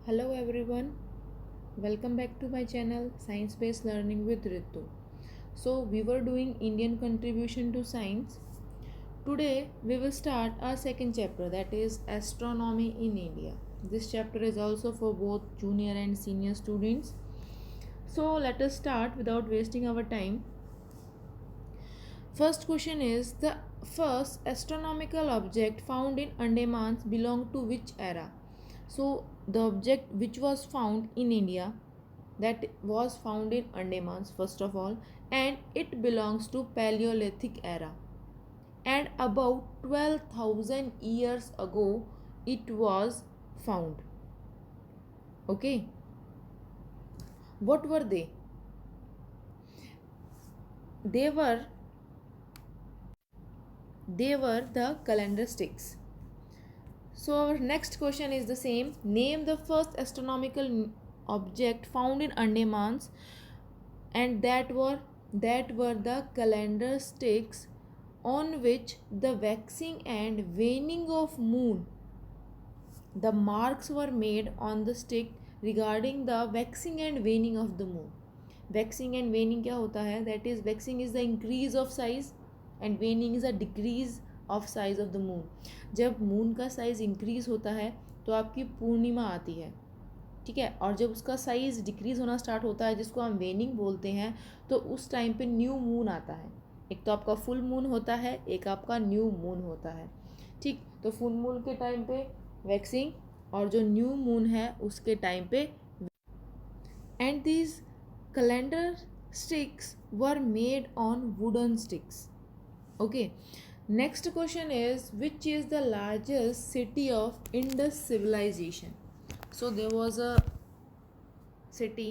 Hello everyone, welcome back to my channel Science Based Learning with Ritu. So, we were doing Indian contribution to science. Today, we will start our second chapter, that is Astronomy in India. This chapter is also for both junior and senior students. So, let us start without wasting our time. First question is, the first astronomical object found in Andamans belong to which era? So the object which was found in India, that was found in Andamans first of all, and it belongs to Paleolithic era, and about 12,000 years ago it was found. Okay, what were they? They were the calendar sticks. So our next question is the same. Name the first astronomical object found in Andamans, and that were the calendar sticks on which the waxing and waning of moon. The marks were made on the stick regarding the waxing and waning of the moon. Waxing and waning क्या होता है? That is, waxing is the increase of size and waning is a decrease of size of the moon. जब moon का size increase होता है तो आपकी पूर्णिमा आती है, ठीक है, और जब उसका साइज डिक्रीज होना स्टार्ट होता है जिसको हम वेनिंग बोलते हैं, तो उस टाइम पे न्यू मून आता है. एक तो आपका फुल मून होता है, एक आपका न्यू मून होता है. ठीक, तो फुल मून के टाइम पे वैक्सिंग और जो न्यू मून है उसके टाइम पे. And these calendar sticks were made on wooden sticks. Okay, next question is which is the largest city of Indus civilisation. So there was a city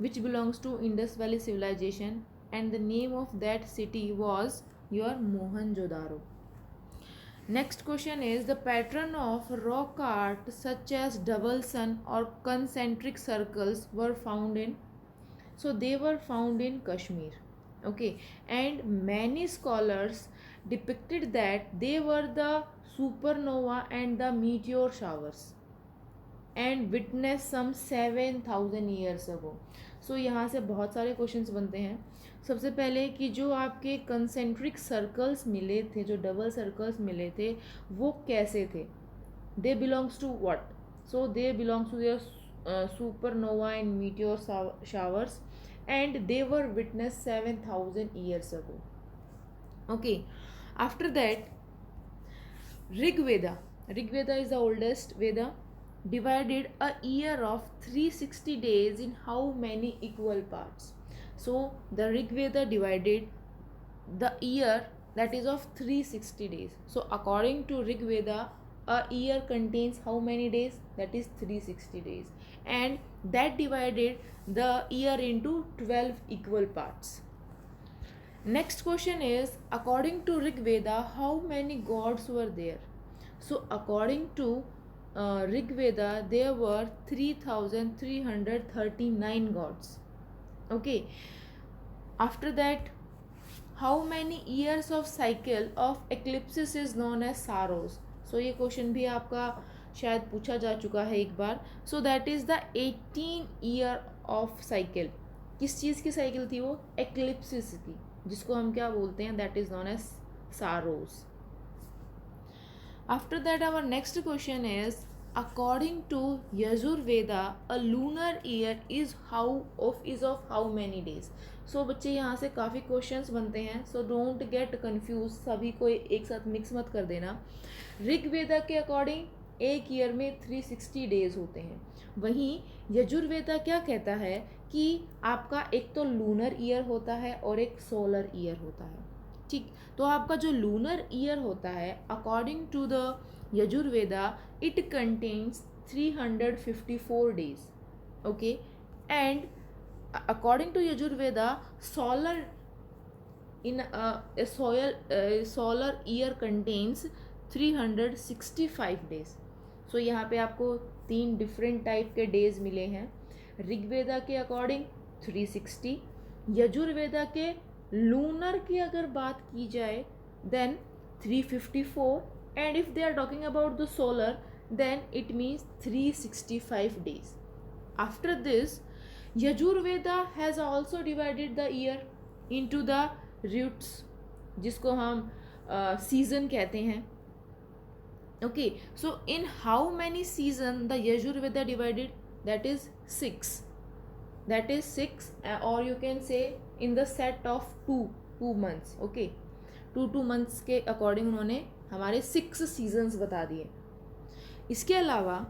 which belongs to Indus Valley civilization, and the name of that city was your Mohenjo-daro. Next question is the pattern of rock art such as double sun or concentric circles were found in. So they were found in Kashmir. Okay, and many scholars depicted that they were the supernova and the meteor showers and witness some 7,000 years ago. So यहाँ से बहुत सारे questions बनते हैं. सबसे पहले कि जो आपके कंसेंट्रिक सर्कल्स मिले थे, जो डबल सर्कल्स मिले थे, वो कैसे थे? They belongs to what? So they belongs to your supernova and meteor showers, and they were witness 7,000 years ago. Okay, after that Rigveda is the oldest Veda, divided a year of 360 days in how many equal parts? So the Rig Veda divided the year, that is of 360 days. So according to Rig Veda, a year contains how many days? That is 360 days, and that divided the year into 12 equal parts. Next question is, according to Rig Veda, how many gods were there? So according to Rig Veda, there were 3,339 gods. Okay. After that, how many years of cycle of eclipses is known as Saros? So ये question भी आपका शायद पूछा जा चुका है एक बार. So that is the 18 year of cycle. किस चीज़ की साइकिल थी वो? एक्लिप्सिस की, जिसको हम क्या बोलते हैं? That is known as Saros. After that, our next question is, according to Yajurveda, a lunar year is of how many days? So बच्चे यहाँ से काफ़ी क्वेश्चंस बनते हैं, so don't get confused, सभी को एक साथ मिक्स मत कर देना. ऋग्वेदा के अकॉर्डिंग एक ईयर में 360 डेज होते हैं. वहीं यजुर्वेदा क्या कहता है कि आपका एक तो लूनर ईयर होता है और एक सोलर ईयर होता है. ठीक, तो आपका जो लूनर ईयर होता है, according to the Yajurveda, it contains 354 days. Okay, and according to Yajurveda, solar year contains 365 days. So यहाँ पे आपको 3 डिफरेंट टाइप के डेज मिले हैं. ऋग्वेदा के अकॉर्डिंग 360, यजुर्वेदा के लूनर की अगर बात की जाए then 354, and if they are talking about the solar then it means 365 days. After this, Yajurveda has also divided the year into the roots, जिसको हम season कहते हैं. Okay, so in how many season the Yajurveda divided? That is 6. That is 6, or you can say in the set of two months. Okay, two months के according उन्होंने हमारे 6 seasons बता दिए. इसके अलावा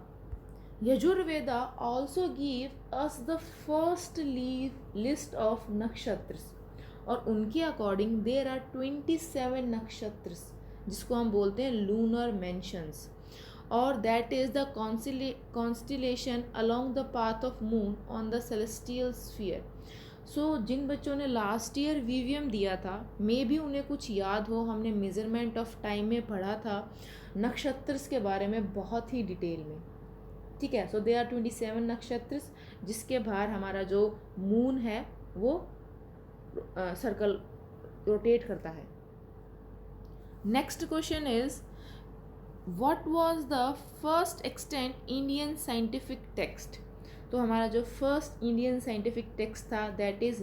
Yajurveda also give us the first list of nakshatras, और उनके according there are 27 नक्षत्र्स जिसको हम बोलते हैं लूनर मेंशंस, और that is the constellation along the path of moon on the celestial sphere. So जिन बच्चों ने लास्ट ईयर वीवीएम दिया था, मे भी उन्हें कुछ याद हो, हमने मेजरमेंट ऑफ टाइम में पढ़ा था नक्षत्र्स के बारे में बहुत ही डिटेल में. ठीक है, सो दे आर 27 नक्षत्र्स जिसके बाहर हमारा जो मून है वो सर्कल रोटेट करता है. Next question is what was the first extant Indian scientific text. So हमारा जो फर्स्ट इंडियन साइंटिफिक टेक्स्ट था दैट इज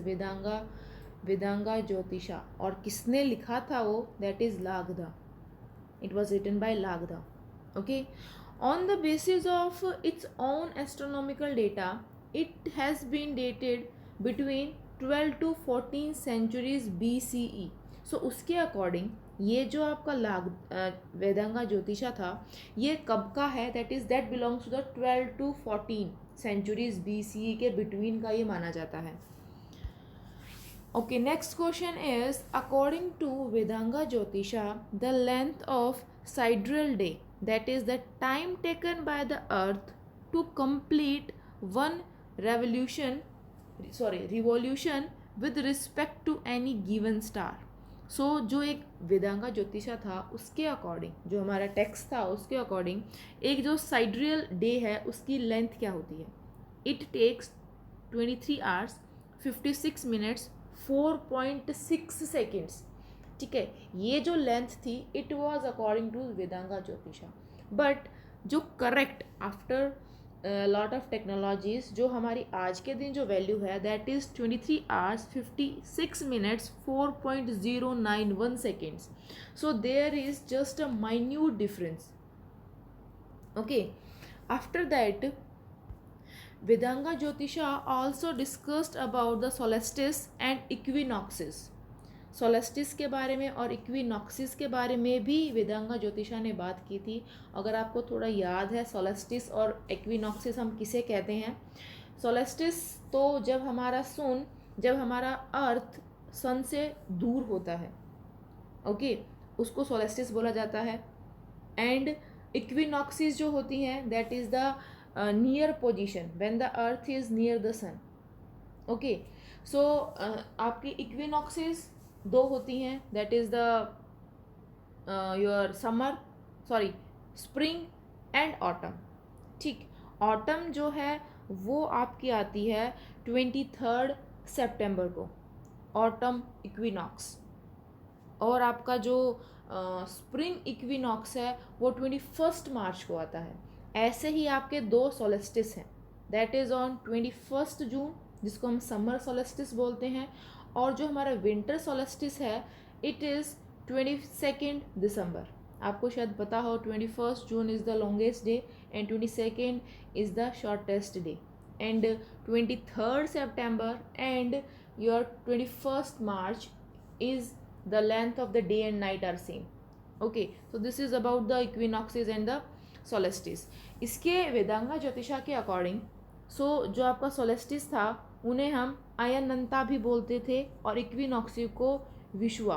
वेदांगा ज्योतिषा, और किसने लिखा था वो? That is Lagadha. It was written by Lagadha. Okay, on the basis of its own astronomical data it has been dated between 12 to 14 centuries BCE. So उसके according ये जो आपका वेदांगा ज्योतिषा था ये कब का है? That belongs to the 12 to 14 centuries BCE के बिटवीन का ये माना जाता है. Okay, next question is according to Vedanga Jyotisha the length of sidereal day, that is the time taken by the earth to complete one revolution with respect to any given star. So जो एक वेदांगा ज्योतिषा था उसके according, जो हमारा text था उसके according, एक जो साइड्रियल डे है उसकी लेंथ क्या होती है? It takes 23 hours 56 minutes 4.6 seconds. ठीक है, ये जो लेंथ थी it was according to Vedanga Jyotisha. But जो correct after lot of technologies जो हमारी आज के दिन जो वैल्यू है that is 23 hours 56 minutes 4.091 seconds. So there is just a minute difference. Okay, after that Vedanga Jyotisha also discussed about the solstice and equinoxes. Solstice के बारे में और इक्विनॉक्सिस के बारे में भी वेदांगा ज्योतिषा ने बात की थी. अगर आपको थोड़ा याद है सोलेस्टिस और इक्विनॉक्सिस हम किसे कहते हैं? सोलेस्टिस तो जब हमारा अर्थ सन से दूर होता है, ओके, उसको सोलेस्टिस बोला जाता है. एंड इक्विनॉक्सिस जो होती हैं that is the near position when the earth is near the sun. Okay, so आपकी इक्विनॉक्सिस दो होती हैं, that is the your spring and autumn. ठीक, ऑटम जो है वो आपकी आती है 23 सितंबर को, ऑटम इक्विनॉक्स, और आपका जो स्प्रिंग इक्विनॉक्स है वो 21 मार्च को आता है. ऐसे ही आपके दो सोलेस्टिस हैं, दैट इज़ ऑन 21 जून जिसको हम समर सोलेस्टिस बोलते हैं, और जो हमारा विंटर सोलेस्टिस है इट इज़ 22 दिसंबर. आपको शायद पता हो 21 June is the longest day and 22 is the shortest day, and 23 September and your 21 March is the length of the day and night are same. Okay, so this is about the equinoxes and the solstice. इसके वेदांगा ज्योतिषा के according जो आपका सोलेस्टिस था उन्हें हम अयनंता भी बोलते थे और इक्विनॉक्सी को विश्वा.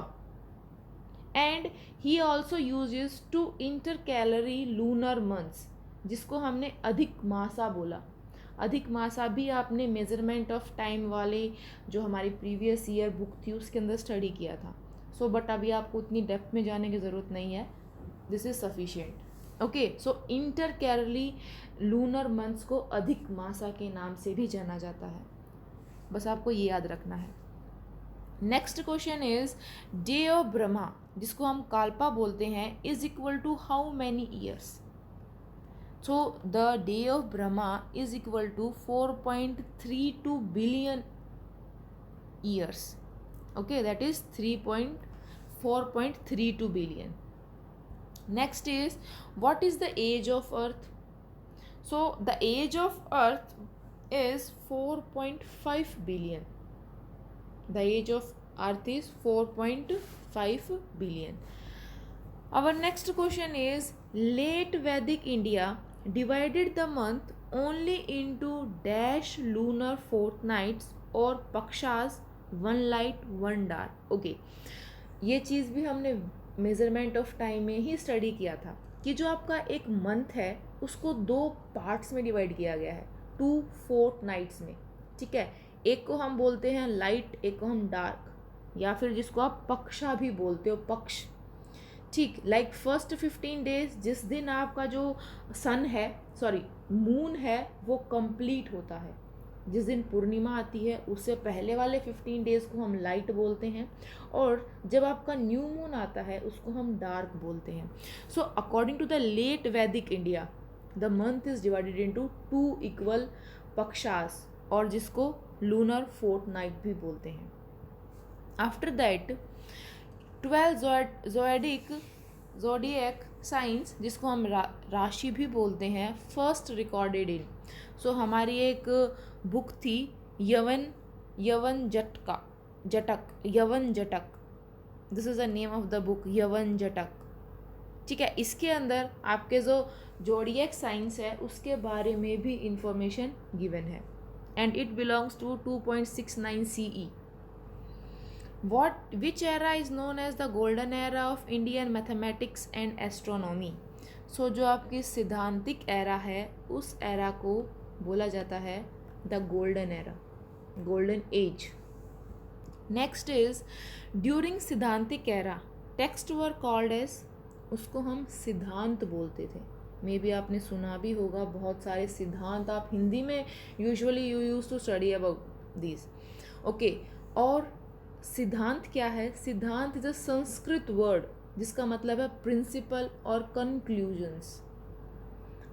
And he also uses two intercalary lunar months जिसको हमने अधिक मासा बोला. अधिक मासा भी आपने मेजरमेंट ऑफ टाइम वाले जो हमारी प्रीवियस ईयर बुक थी उसके अंदर स्टडी किया था. बट अभी आपको उतनी डेप्थ में जाने की ज़रूरत नहीं है, this is sufficient. Okay, so intercalary lunar months को अधिक मासा के नाम से भी जाना जाता है, बस आपको ये याद रखना है. Next question is day of Brahma जिसको हम काल्पा बोलते हैं is equal to how many years. So the day of Brahma is equal to 4.32 billion years. Okay, that is 4.32 billion. Next is, what is the age of Earth? So the age of Earth is 4.5 billion. The age of Earth is 4.5 billion. Our next question is, late Vedic India divided the month only into dash lunar fortnights or pakshas, one light one dark. Okay, ये चीज़ भी हमने measurement of time में ही study किया था कि जो आपका एक मंथ है उसको 2 पार्ट्स में डिवाइड किया गया है, 2 फोर्टनाइट्स में. ठीक है, एक को हम बोलते हैं लाइट, एक को हम डार्क, या फिर जिसको आप पक्षा भी बोलते हो, पक्ष. ठीक, लाइक फर्स्ट 15 डेज जिस दिन आपका जो सन है, सॉरी मून है, वो कंप्लीट होता है. जिस दिन पूर्णिमा आती है उससे पहले वाले 15 डेज को हम लाइट बोलते हैं, और जब आपका न्यू मून आता है उसको हम डार्क बोलते हैं. So according to the late Vedic India the month is divided into 2 equal pakshas, और जिसको लूनर फोर्टनाइट भी बोलते हैं. आफ्टर दैट 12 जोडिएक साइंस, जिसको हम राशि भी बोलते हैं, फर्स्ट रिकॉर्डेड इन. सो हमारी एक बुक थी Yavana Jataka. This is the name of the book, Yavana Jataka. ठीक है, इसके अंदर आपके जो जोडिएक साइंस है उसके बारे में भी इंफॉर्मेशन गिवन है, and it belongs to 2.69 CE. Which era is known as the golden era of Indian mathematics and astronomy? So जो आपकी सिद्धांतिक एरा है उस एरा को बोला जाता है the golden era, golden age. Next is, during Siddhantic era text were called age, उसको हम सिद्धांत बोलते थे. मे बी आपने सुना भी होगा, बहुत सारे सिद्धांत आप हिंदी में usually you use to study about this. Okay, और सिद्धांत क्या है? सिद्धांत इज अ संस्कृत वर्ड जिसका मतलब है प्रिंसिपल और कंक्लूजन्स.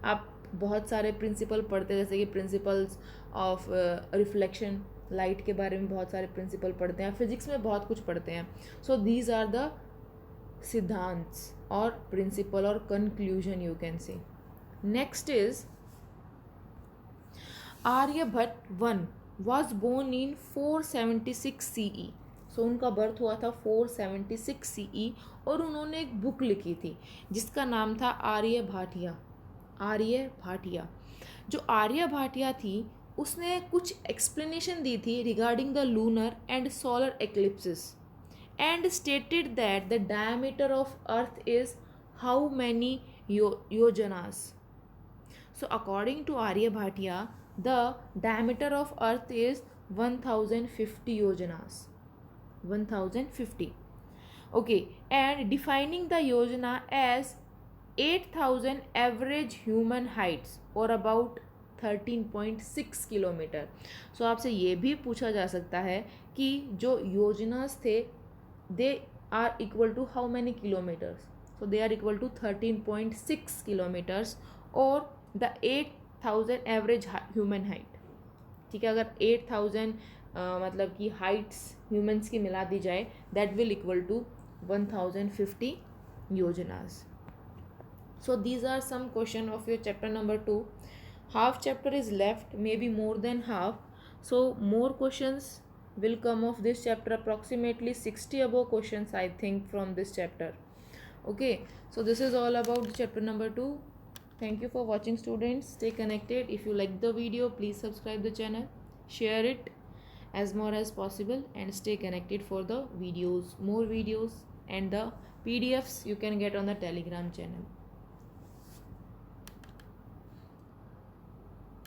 आप बहुत सारे प्रिंसिपल पढ़ते हैं, जैसे कि प्रिंसिपल्स ऑफ रिफ्लेक्शन, लाइट के बारे में बहुत सारे प्रिंसिपल पढ़ते हैं, फिजिक्स में बहुत कुछ पढ़ते हैं. सो दीज आर द सिद्धांत्स और प्रिंसिपल और conclusion you can say. Next is Aryabhatta 1 was born in 476 CE. So उनका बर्थ हुआ था 476 CE, और उन्होंने एक बुक लिखी थी जिसका नाम था आर्य भाटिया. जो आर्य भाटिया थी उसने कुछ एक्सप्लेनेशन दी थी regarding the lunar and solar eclipses, and stated that the diameter of earth is how many yojanas. So according to Aryabhatiya the diameter of earth is 1050 yojanas. 1050. Okay, and defining the yojana as 8000 average human heights or about 13.6 kilometre. So आपसे ये भी पूछा जा सकता है कि जो योजनास थे they are equal to how many kilometres. So they are equal to 13.6 kilometres और द 8000 एवरेज ह्यूमन हाइट. ठीक है, अगर 8000 मतलब कि हाइट्स ह्यूमंस की मिला दी जाए दैट विल इक्वल टू 1050 योजनास. So these are some question of your chapter number 2. Half chapter is left, maybe more than half. So more questions will come of this chapter, approximately 60 above questions I think from this chapter. Okay, so this is all about chapter number 2. Thank you for watching students. Stay connected. If you like the video, please subscribe the channel, share it as more as possible, and stay connected for the videos, more videos, and the PDFs you can get on the Telegram channel.